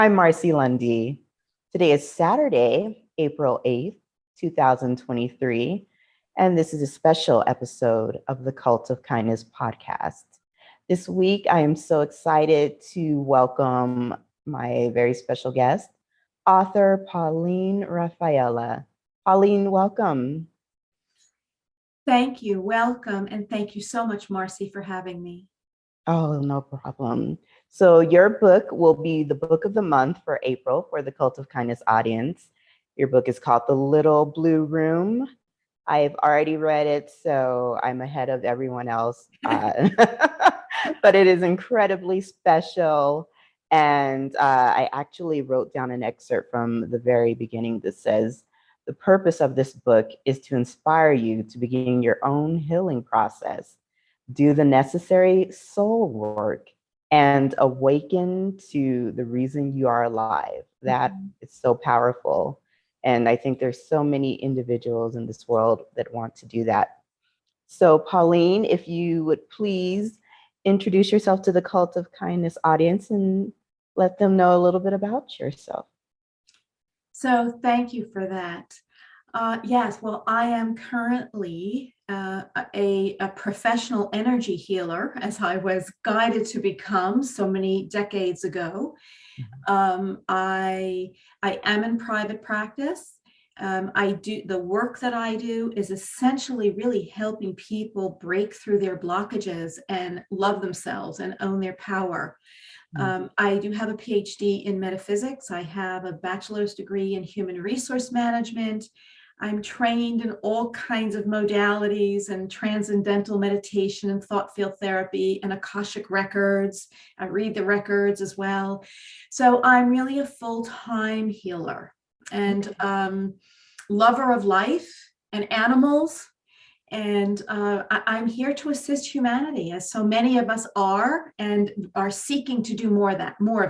I'm Marcy Lundy. Today is Saturday, April 8th, 2023, and this is a special episode of the Cult of Kindness Podcast. This week, I am so excited to welcome my very special guest, author Pauline Raphaela. Pauline, welcome. Thank you. Welcome. And thank you so much, Marcy, for having me. Oh, no problem. So your book will be the book of the month for April for the Cult of Kindness audience. Your book is called The Little Blue Room. I've already read it, so I'm ahead of everyone else. But it is incredibly special. And I actually wrote down an excerpt from the very beginning that says, the purpose of this book is to inspire you to begin your own healing process, do the necessary soul work, and awaken to the reason you are alive. That is so powerful. And I think there's so many individuals in this world that want to do that. So Pauline, if you would please introduce yourself to the Cult of Kindness audience and let them know a little bit about yourself. So thank you for that. Yes, well, I am currently a professional energy healer, as I was guided to become so many decades ago. I am in private practice. I do the work that I do is essentially really helping people break through their blockages and love themselves and own their power. I do have a PhD in metaphysics. I have a bachelor's degree in human resource management. I'm trained in all kinds of modalities and transcendental meditation and thought field therapy and Akashic records. I read the records as well. So I'm really a full-time healer and lover of life and animals. And I'm here to assist humanity, as so many of us are, and are seeking to do more of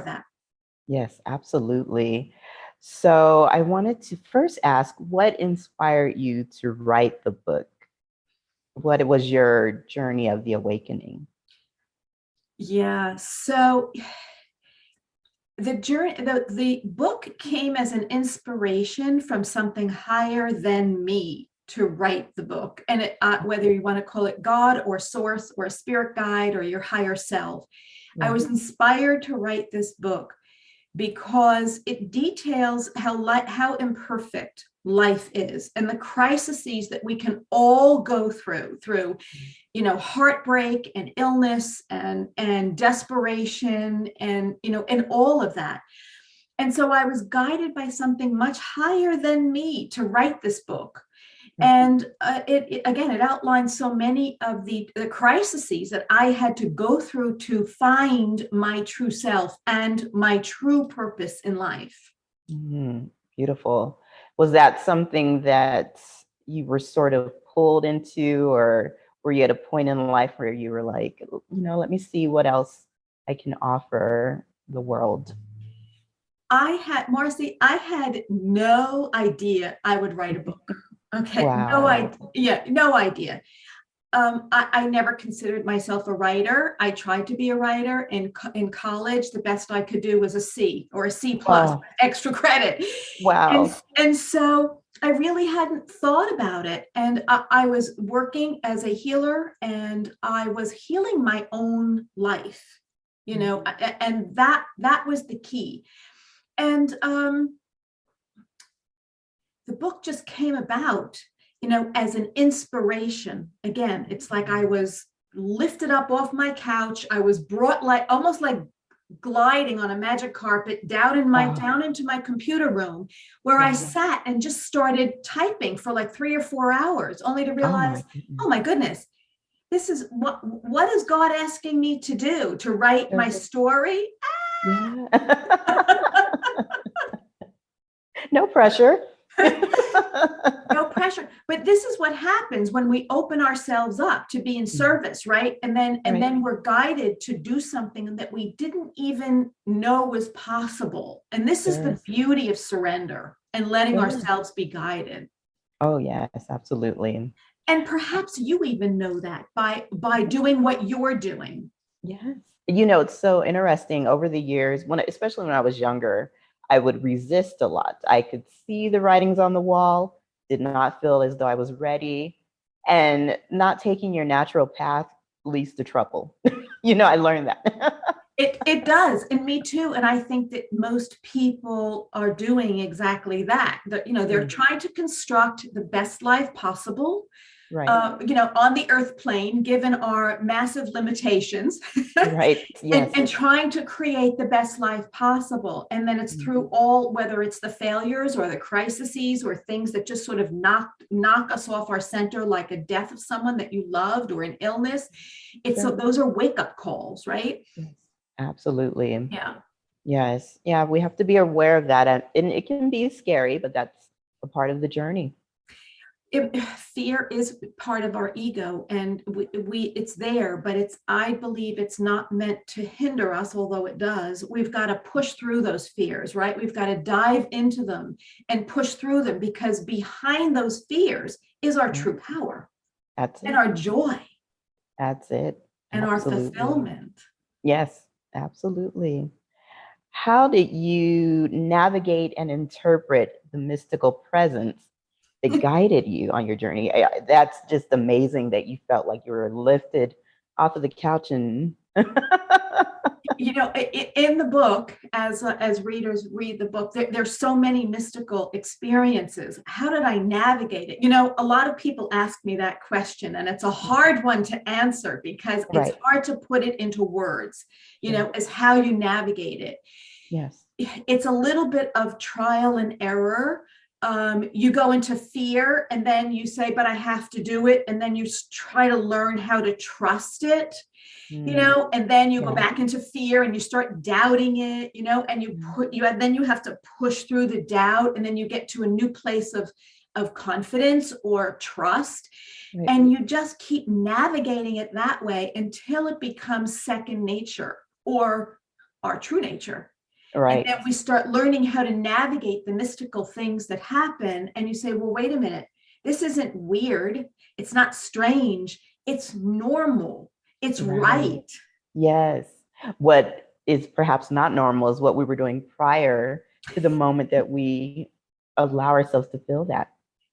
that. Yes, absolutely. So I wanted to first ask, what inspired you to write the book? What was your journey of the awakening? Yeah, so the book came as an inspiration from something higher than me to write the book, and whether you want to call it God or source or a spirit guide or your higher self. I was inspired to write this book because it details how imperfect life is and the crises that we can all go through heartbreak and illness and desperation and all of that. And so I was guided by something much higher than me to write this book. And it outlines so many of the crises that I had to go through to find my true self and my true purpose in life. Beautiful. Was that something that you were sort of pulled into, or were you at a point in life where you were like, let me see what else I can offer the world? Marcy, I had no idea I would write a book. Okay. Wow. No idea. I never considered myself a writer. I tried to be a writer in college. The best I could do was a C or a C plus, extra credit. Wow. And so I really hadn't thought about it. And I was working as a healer and I was healing my own life, and that was the key. And the book just came about, as an inspiration. Again, it's like I was lifted up off my couch. I was brought almost like gliding on a magic carpet down into my computer room, where I sat and just started typing for like 3 or 4 hours, only to realize, oh my goodness, this is what is God asking me to do? To write my story? Yeah. No pressure. No pressure. But this is what happens when we open ourselves up to be in service, right? And then we're guided to do something that we didn't even know was possible. And this is the beauty of surrender and letting ourselves be guided. Oh, yes, absolutely. And perhaps you even know that by doing what you're doing. Yes. It's so interesting over the years, especially when I was younger, I would resist a lot. I could see the writings on the wall, did not feel as though I was ready, and not taking your natural path leads to trouble. I learned that. It does, and me too. And I think that most people are doing exactly that. They're trying to construct the best life possible, Right. On the earth plane, given our massive limitations, Right. Yes. and trying to create the best life possible. And then it's through all, whether it's the failures or the crises or things that just sort of knock us off our center, like a death of someone that you loved or an illness. Those are wake-up calls, right? Yes. Absolutely. Yeah. Yes. Yeah. We have to be aware of that. And it can be scary, but that's a part of the journey. Fear is part of our ego, and it's there, but I believe it's not meant to hinder us, although it does. We've got to push through those fears, right? We've got to dive into them and push through them, because behind those fears is our true power. That's it. And our joy. That's it. And Absolutely. our fulfillment. Yes, absolutely. How did you navigate and interpret the mystical presence that guided you on your journey? That's just amazing that you felt like you were lifted off of the couch and in the book, as readers read the book, there's so many mystical experiences. How did I navigate it? A lot of people ask me that question, and it's a hard one to answer, because it's hard to put it into words, as how you navigate it. Yes. It's a little bit of trial and error. You go into fear, and then you say, but I have to do it. And then you try to learn how to trust it, and then you go back into fear and you start doubting it, and then you have to push through the doubt, and then you get to a new place of confidence or trust. Right. And you just keep navigating it that way until it becomes second nature, or our true nature. Right. And then we start learning how to navigate the mystical things that happen. And you say, well, wait a minute, this isn't weird. It's not strange. It's normal. It's right. Yes. What is perhaps not normal is what we were doing prior to the moment that we allow ourselves to feel that.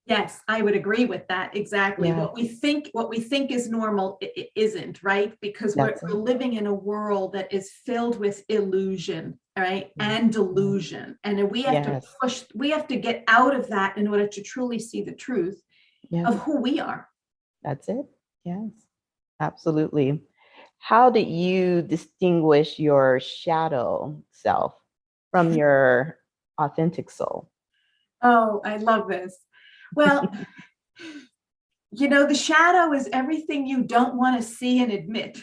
Yes, I would agree with that. Exactly. Yeah. What we think is normal, it isn't, right? Because we're living in a world that is filled with illusion, right? And delusion. And we have to get out of that in order to truly see the truth of who we are. That's it. Yes, absolutely. How did you distinguish your shadow self from your authentic soul? Oh, I love this. Well, the shadow is everything you don't want to see and admit.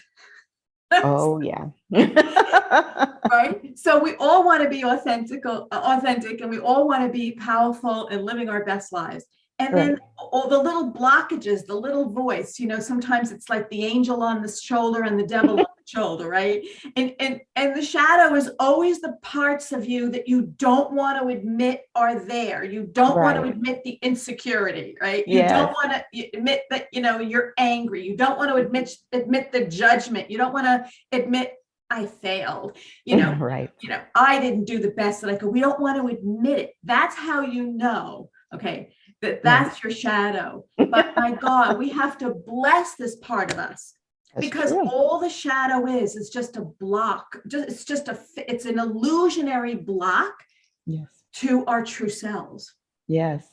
Oh, yeah. Right? So we all want to be authentic, and we all want to be powerful and living our best lives. And then all the little blockages, the little voice, sometimes it's like the angel on the shoulder and the devil on the shoulder, right? And the shadow is always the parts of you that you don't want to admit are there. You don't want to admit the insecurity, right? You don't want to admit that, you're angry. You don't want to admit the judgment. You don't want to admit I failed, I didn't do the best that I could. We don't want to admit it. That's how you know, okay, that's your shadow. But my God, we have to bless this part of us. That's because true. All the shadow is just a block. It's an illusionary block to our true selves. Yes.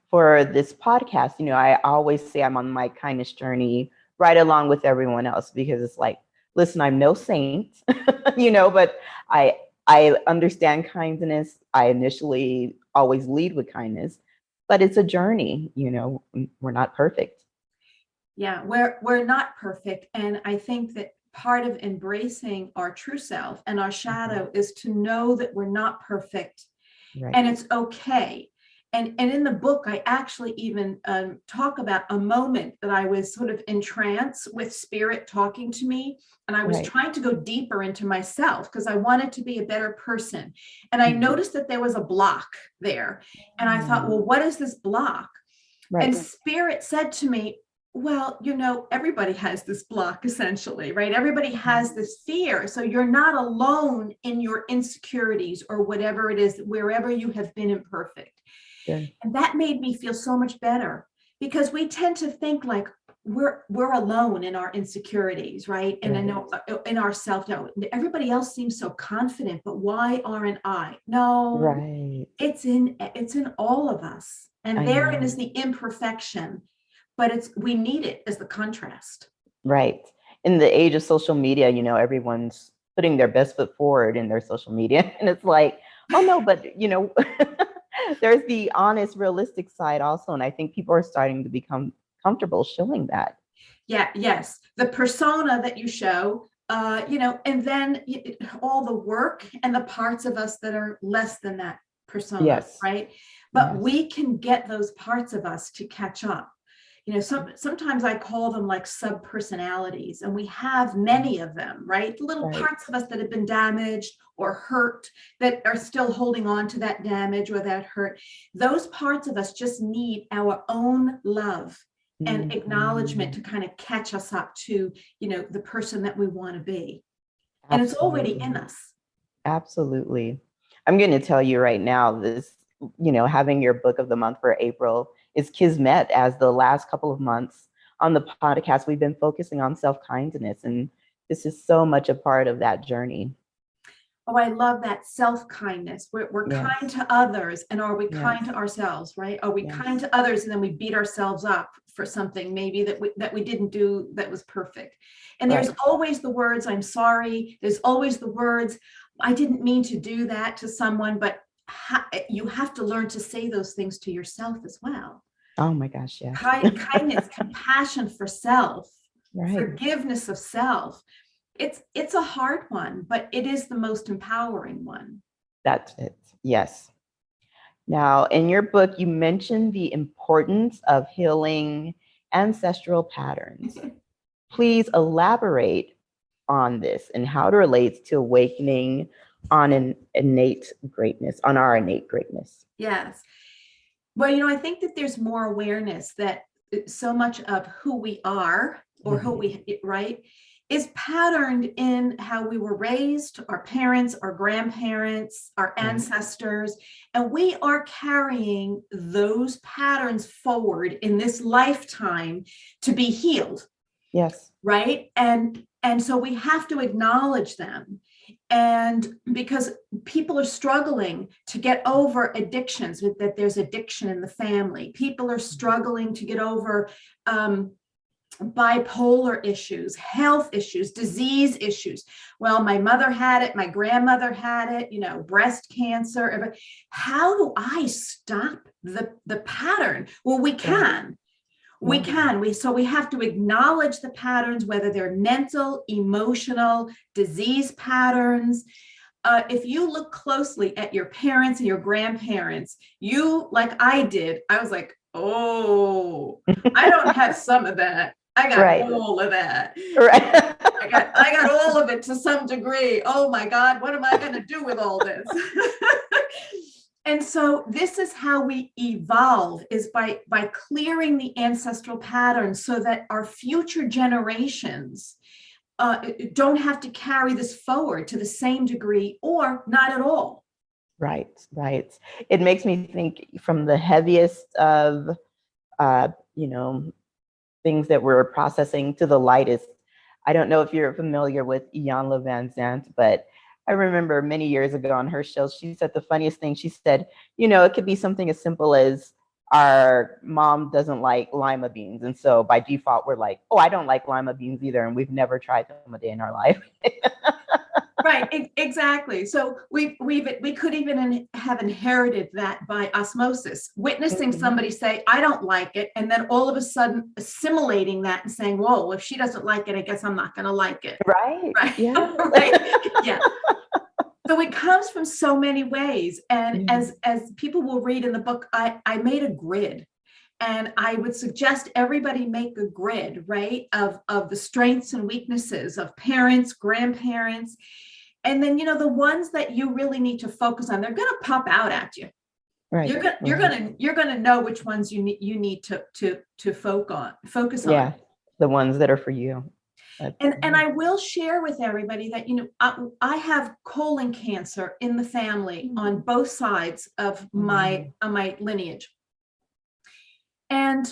For this podcast, I always say I'm on my kindness journey right along with everyone else, because it's like, listen, I'm no saint, but I understand kindness. I initially always lead with kindness, but it's a journey. We're not perfect. Yeah, we're not perfect. And I think that part of embracing our true self and our shadow is to know that we're not perfect, and it's okay. And in the book, I actually even talk about a moment that I was sort of in trance with spirit talking to me. And I was trying to go deeper into myself because I wanted to be a better person. And I noticed that there was a block there. And I thought, well, what is this block? And spirit said to me, Well, everybody has this block essentially, right? Everybody has this fear. So you're not alone in your insecurities or whatever it is, wherever you have been imperfect. Sure. And that made me feel so much better, because we tend to think like we're alone in our insecurities, right? And in our self-doubt. Everybody else seems so confident, but why aren't I? No, Right. it's in all of us. And therein is the imperfection. But we need it as the contrast. Right. In the age of social media, everyone's putting their best foot forward in their social media. And it's like, oh no, but there's the honest, realistic side also. And I think people are starting to become comfortable showing that. Yeah, yes. The persona that you show, and then all the work and the parts of us that are less than that persona, Yes. right? But Yes. we can get those parts of us to catch up. Sometimes I call them like sub-personalities, and we have many of them, right? Little parts of us that have been damaged or hurt, that are still holding on to that damage or that hurt. Those parts of us just need our own love and acknowledgement to kind of catch us up to, the person that we want to be. And it's already in us. Absolutely. I'm going to tell you right now, this, having your book of the month for April is kismet, as the last couple of months on the podcast, we've been focusing on self-kindness. And this is so much a part of that journey. Oh, I love that self-kindness. We're kind to others, and are we kind to ourselves, right? Are we kind to others, and then we beat ourselves up for something maybe that we didn't do that was perfect. And there's always the words, I'm sorry. There's always the words, I didn't mean to do that to someone, but you have to learn to say those things to yourself as well. Oh my gosh, yeah. Kindness, compassion for self, forgiveness of self. It's a hard one, but it is the most empowering one. That's it. Yes. Now, in your book, you mentioned the importance of healing ancestral patterns. Please elaborate on this and how it relates to awakening on our innate greatness. Yes. Well, I think that there's more awareness that so much of who we are, or who we, right, is patterned in how we were raised, our parents, our grandparents, our ancestors, and we are carrying those patterns forward in this lifetime to be healed. Yes. Right. And so we have to acknowledge them. And because people are struggling to get over addictions, that there's addiction in the family. People are struggling to get over bipolar issues, health issues, disease issues. Well, my mother had it, my grandmother had it, breast cancer. How do I stop the pattern? Well, we can. We can. So we have to acknowledge the patterns, whether they're mental, emotional, disease patterns. If you look closely at your parents and your grandparents, like I did, I was like, oh, I don't have some of that. I got all of that. Right. I got all of it to some degree. Oh my God, what am I going to do with all this? And so this is how we evolve, is by clearing the ancestral patterns so that our future generations don't have to carry this forward to the same degree, or not at all. Right. It makes me think, from the heaviest of, things that we're processing to the lightest. I don't know if you're familiar with Iyanla Vanzant, but I remember many years ago on her show, she said the funniest thing. She said, it could be something as simple as our mom doesn't like lima beans. And so by default, we're like, oh, I don't like lima beans either. And we've never tried them a day in our life. Right, exactly. So we could even have inherited that by osmosis, witnessing somebody say, I don't like it. And then all of a sudden assimilating that and saying, whoa, if she doesn't like it, I guess I'm not going to like it. Right. Yeah. Right. Yeah. So it comes from so many ways. And as people will read in the book, I made a grid. And I would suggest everybody make a grid, right, of the strengths and weaknesses of parents, grandparents. And then, the ones that you really need to focus on, they're going to pop out at you. Right. You're gonna know which ones you need to focus on. Yeah. The ones that are for you. And I will share with everybody that, I have colon cancer in the family on both sides of my lineage. And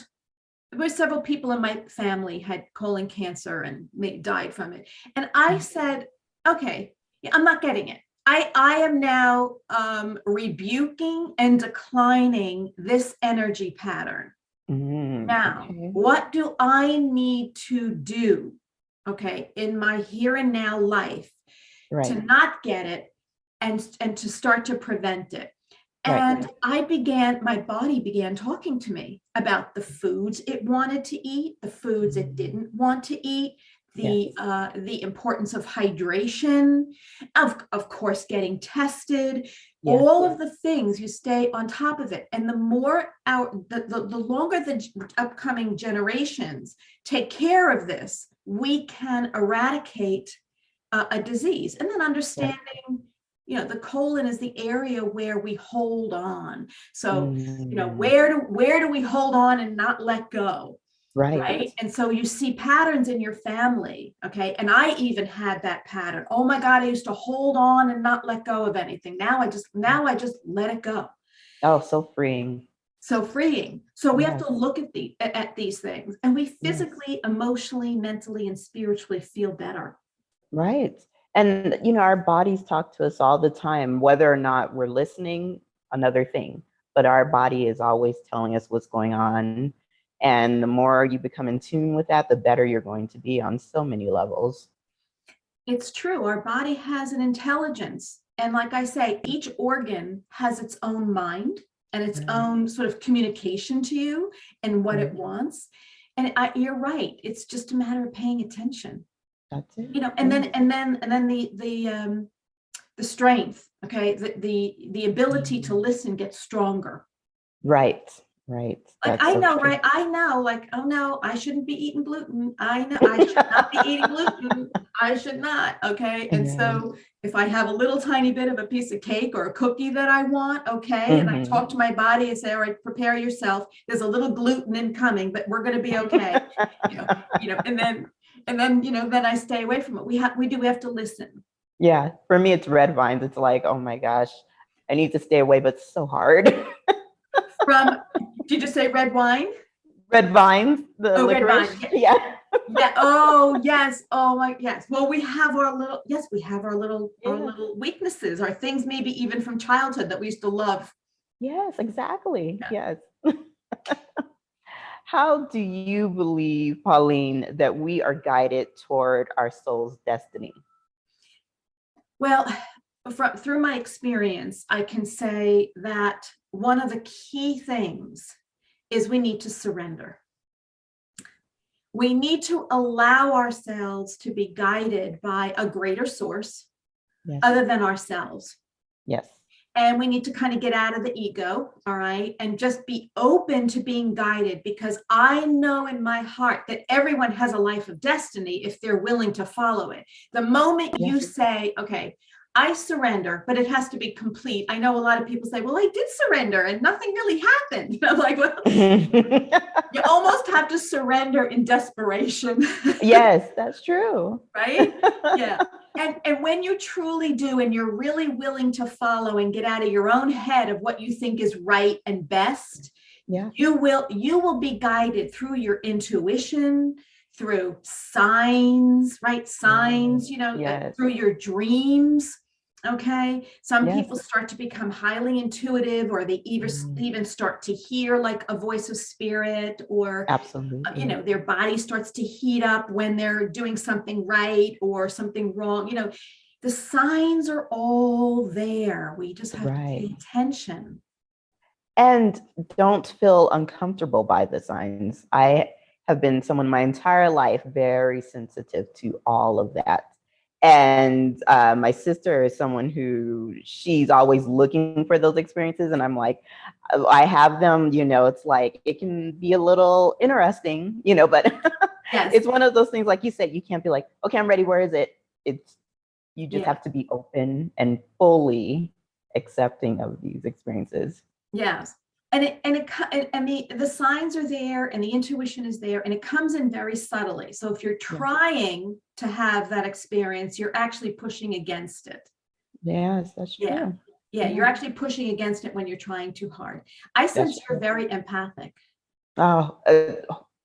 there were several people in my family had colon cancer and died from it. And I said, okay, I'm not getting it. I am now rebuking and declining this energy pattern. Now, what do I need to do, in my here and now life to not get it and to start to prevent it? And my body began talking to me about the foods it wanted to eat, the foods it didn't want to eat, the importance of hydration, of course, getting tested, all of the things. You stay on top of it. And the more the longer the upcoming generations take care of this, we can eradicate a disease. And then understanding, the colon is the area where we hold on. So, where do we hold on and not let go? Right. And so you see patterns in your family. Okay. And I even had that pattern. Oh my God, I used to hold on and not let go of anything. Now I just let it go. Oh, so freeing. So freeing. So we have to look at these things, and we physically, emotionally, mentally, and spiritually feel better. Right. And, our bodies talk to us all the time, whether or not we're listening, another thing, but our body is always telling us what's going on. And the more you become in tune with that, the better you're going to be on so many levels. It's true. Our body has an intelligence. And like I say, each organ has its own mind and its own sort of communication to you and what it wants. And you're right. It's just a matter of paying attention. That's it. And then the strength, the ability to listen gets stronger. Right. Like I know, right? I know, like, oh no, I shouldn't be eating gluten. I know I should not be eating gluten. I should not. Okay. And so if I have a little tiny bit of a piece of cake or a cookie that I want, and I talk to my body and say, all right, prepare yourself. There's a little gluten incoming, but we're going to be okay. And then then I stay away from it. We have to listen. Yeah. For me, it's red vines. It's like, oh my gosh, I need to stay away, but it's so hard. Did you just say red wine? Red vines, the licorice. Red vine. Yeah. Oh, yes. Oh my, yes. Well, we have our little weaknesses, or things maybe even from childhood that we used to love. Yes, exactly. Yeah. Yes. How do you believe, Pauline, that we are guided toward our soul's destiny? Well, through my experience, I can say that one of the key things is we need to surrender. We need to allow ourselves to be guided by a greater source other than ourselves. Yes. And we need to kind of get out of the ego, all right, and just be open to being guided, because I know in my heart that everyone has a life of destiny if they're willing to follow it. The moment you say, okay, I surrender, but it has to be complete. I know a lot of people say, well, I did surrender and nothing really happened. I'm like, well, you almost have to surrender in desperation. Yes, that's true. Right? Yeah. And when you truly do, and you're really willing to follow and get out of your own head of what you think is right and best, you will be guided through your intuition, through signs, right? Signs, through your dreams. Okay. Some people start to become highly intuitive, or they even start to hear like a voice of spirit, or, absolutely, their body starts to heat up when they're doing something right or something wrong. The signs are all there. We just have to pay attention. And don't feel uncomfortable by the signs. I have been someone my entire life very sensitive to all of that. And my sister is someone who she's always looking for those experiences. And I'm like, I have them, it's like, it can be a little interesting, but it's one of those things, like you said, you can't be like, okay, I'm ready. Where is it? You just have to be open and fully accepting of these experiences. Yes. And the signs are there and the intuition is there and it comes in very subtly. So if you're trying to have that experience, you're actually pushing against it. Yes, that's Yeah. true. Yeah. You're actually pushing against it when you're trying too hard. I sense That's you're true. very empathic. Oh,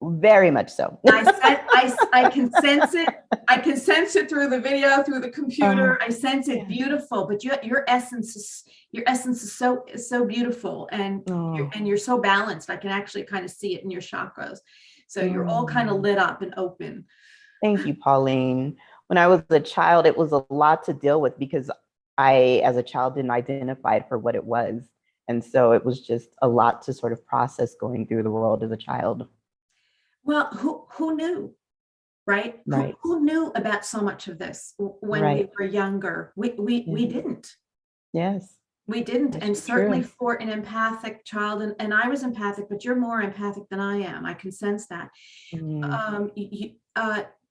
very much so. I can sense it. I can sense it through the video, through the computer. I sense it yeah. beautiful, but your essence is so beautiful and Oh, you're so balanced. I can actually kind of see it in your chakras. So you're all kind of lit up and open. thank you, Pauline. When I was a child, it was a lot to deal with because I, as a child, didn't identify it for what it was. And so it was just a lot to sort of process going through the world as a child. Well, who knew, right? Right. Who knew about so much of this when we Right. were younger? We didn't. Yes. We didn't. That's And certainly true. for an empathic child, and I was empathic, but you're more empathic than I am. I can sense that. Mm,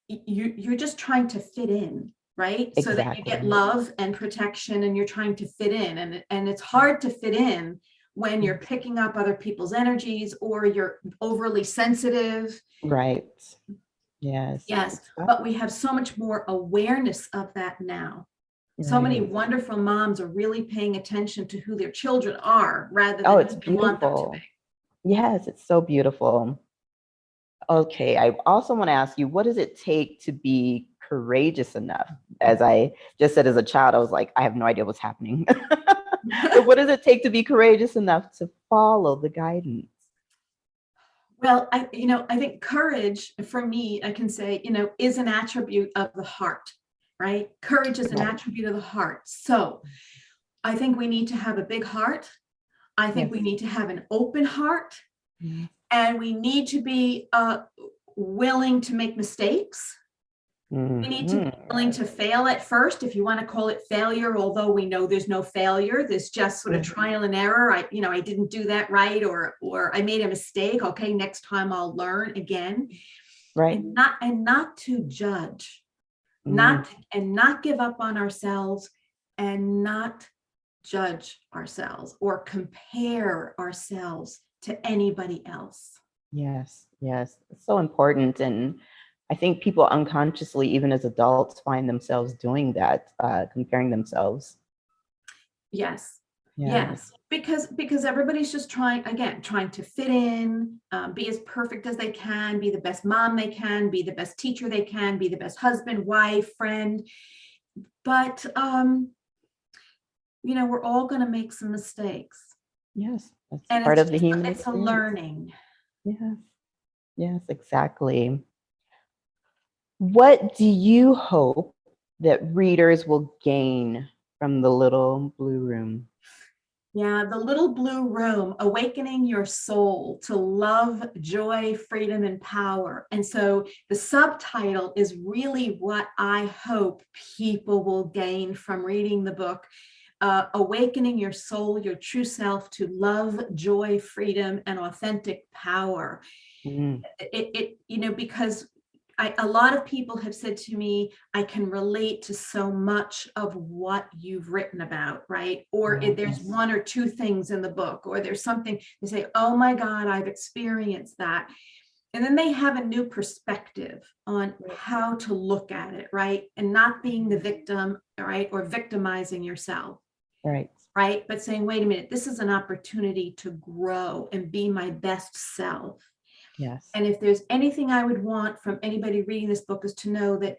You're just trying to fit in, right? So that you get exactly. love and protection and you're trying to fit in. And it's hard to fit in when you're picking up other people's energies or you're overly sensitive. Right. Yes. Yes, but we have so much more awareness of that now. So many Right. wonderful moms are really paying attention to who their children are rather Oh, than it's who they want them to beautiful. be. Yes, it's so beautiful. Okay, I also want to ask you, what does it take to be courageous enough? As I just said as a child, I was like, I have no idea what's happening. So what does it take to be courageous enough to follow the guidance? Well, I think courage for me, I can say, is an attribute of the heart, right? Courage is an Right. attribute of the heart. So I think we need to have a big heart. I think Yes. we need to have an open heart Mhm. and we need to be willing to make mistakes. We need to be willing to fail at first, if you want to call it failure, although we know there's no failure. There's just sort of trial and error. I didn't do that right, or I made a mistake. Okay, next time I'll learn again. Right. And not to judge, Mm, not give up on ourselves and not judge ourselves or compare ourselves to anybody else. yes, yes. It's so important. And I think people unconsciously, even as adults, find themselves doing that, comparing themselves. Yes. Yes. Yes. Because everybody's just trying to fit in, be as perfect as they can, be the best mom they can, be the best teacher they can, be the best husband, wife, friend. But we're all going to make some mistakes. Yes. That's And part of the human it's a experience. learning. Yes. Yes, exactly. What do you hope that readers will gain from the little blue room? Yeah, the little blue room, awakening your soul to love, joy, freedom, and power. And so the subtitle is really what I hope people will gain from reading the book. Awakening your soul, your true self to love, joy, freedom, and authentic power. Mm, Because a lot of people have said to me, I can relate to so much of what you've written about, right? Or if there's yes. one or two things in the book, or there's something they say, oh my God, I've experienced that. And then they have a new perspective on how to look at it, right? And not being the victim, right? Or victimizing yourself, Right. right? But saying, wait a minute, this is an opportunity to grow and be my best self. Yes. And if there's anything I would want from anybody reading this book is to know that,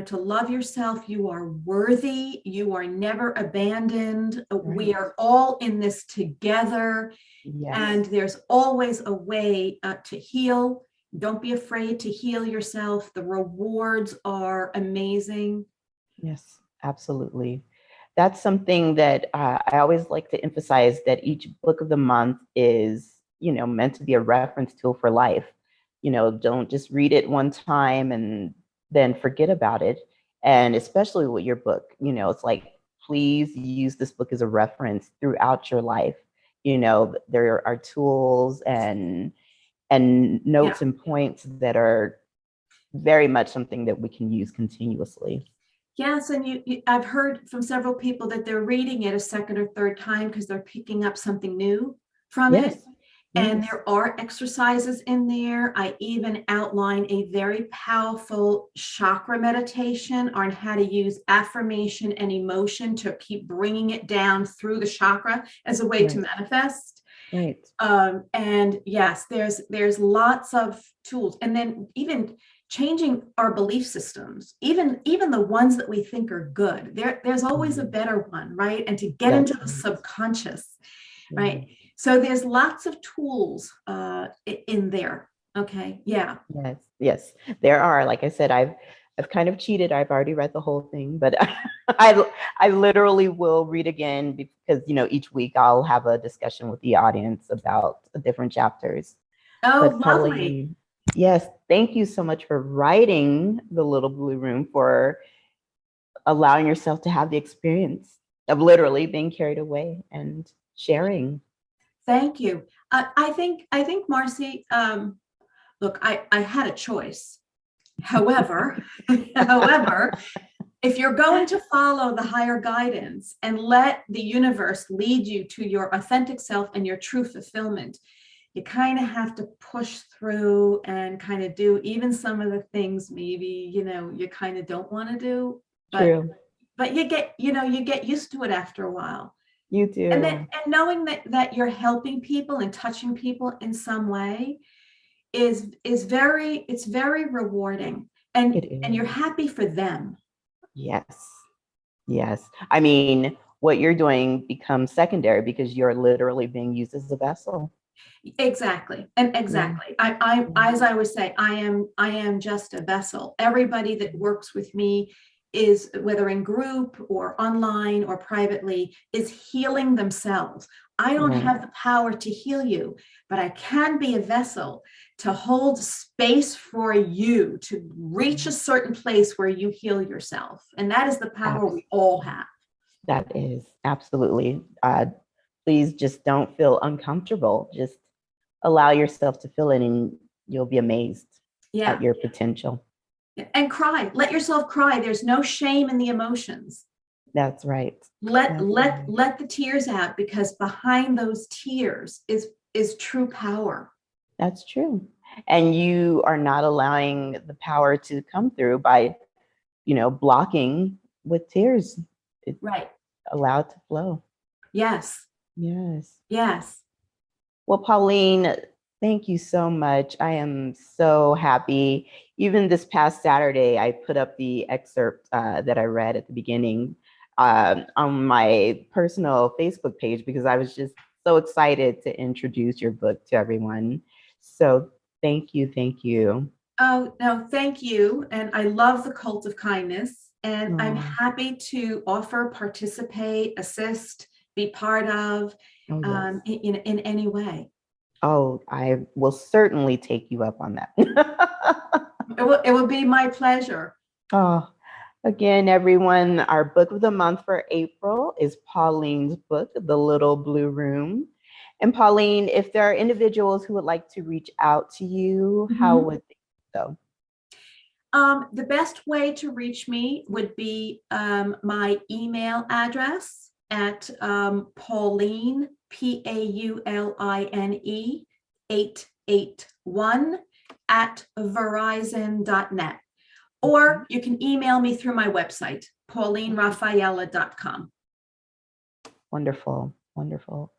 to love yourself, you are worthy, you are never abandoned. Right. We are all in this together. Yes. And there's always a way to heal. Don't be afraid to heal yourself. The rewards are amazing. Yes, absolutely. That's something that I always like to emphasize, that each book of the month is, meant to be a reference tool for life. Don't just read it one time and then forget about it. And especially with your book, it's like, please use this book as a reference throughout your life. There are tools and notes and points that are very much something that we can use continuously. Yes, and I've heard from several people that they're reading it a second or third time because they're picking up something new. from Yes. it. And Yes. there are exercises in there. I even outline a very powerful chakra meditation on how to use affirmation and emotion to keep bringing it down through the chakra as a way to Right. manifest. Right. And yes, there's lots of tools. And then even changing our belief systems, even the ones that we think are good. There's always a better one, right? And to get That's into the right. subconscious, Yeah. right? So there's lots of tools in there. Okay. Yeah. Yes. Yes. There are. Like I said, I've kind of cheated. I've already read the whole thing, but I literally will read again because each week I'll have a discussion with the audience about the different chapters. Oh, But lovely. Pauline, yes, thank you so much for writing The Little Blue Room, for allowing yourself to have the experience of literally being carried away and sharing. Thank you. I think Marcy, look, I had a choice. However, however, if you're going to follow the higher guidance and let the universe lead you to your authentic self and your true fulfillment, you kind of have to push through and kind of do even some of the things maybe, you kind of don't want to do, but True. you get used to it after a while. You And then do. and knowing that you're helping people and touching people in some way is very rewarding, It and you're is. happy for them. Yes. Yes. I mean, what you're doing becomes secondary because you're literally being used as a vessel. Exactly. And Yeah. exactly. I as I always say, I am just a vessel. Everybody that works with me is, whether in group or online or privately, is healing themselves. I don't Right. have the power to heal you, but I can be a vessel to hold space for you to reach a certain place where you heal yourself. And that is the power we all have. That is absolutely. Please just don't feel uncomfortable. Just allow yourself to feel it, and you'll be amazed at Yeah. your potential. And cry. Let yourself cry. There's no shame in the emotions. That's right. let That's let right. let the tears out, because behind those tears is true power. That's true. And you are not allowing the power to come through by, blocking with tears. It's Right. allowed to flow. Yes. Yes. Yes. Well, Pauline, thank you so much. I am so happy. Even this past Saturday, I put up the excerpt that I read at the beginning on my personal Facebook page because I was just so excited to introduce your book to everyone. So thank you. Thank you. Oh, no, thank you. And I love the Cult of Kindness, and I'm Oh, happy to offer, participate, assist, be part of, oh yes. in any way. Oh, I will certainly take you up on that. It will be my pleasure. Oh, again, everyone, our book of the month for April is Pauline's book, The Little Blue Room. And Pauline, if there are individuals who would like to reach out to you, how Mhm. would they go? The best way to reach me would be my email address at Pauline, Pauline 881 at verizon.net. Or you can email me through my website, paulineraphaela.com. Wonderful, wonderful.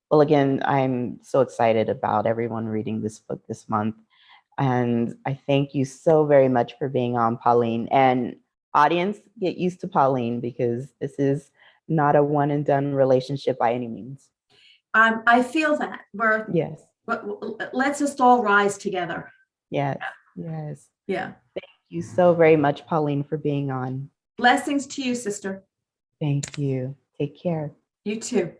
Well, again, I'm so excited about everyone reading this book this month. And I thank you so very much for being on, Pauline. And audience, get used to Pauline because this is not a one and done relationship by any means. I feel that Yes, let's just all rise together. yes, yes. Yeah. Thank you so very much, Pauline, for being on. Blessings to you, sister. Thank you. Take care. You too.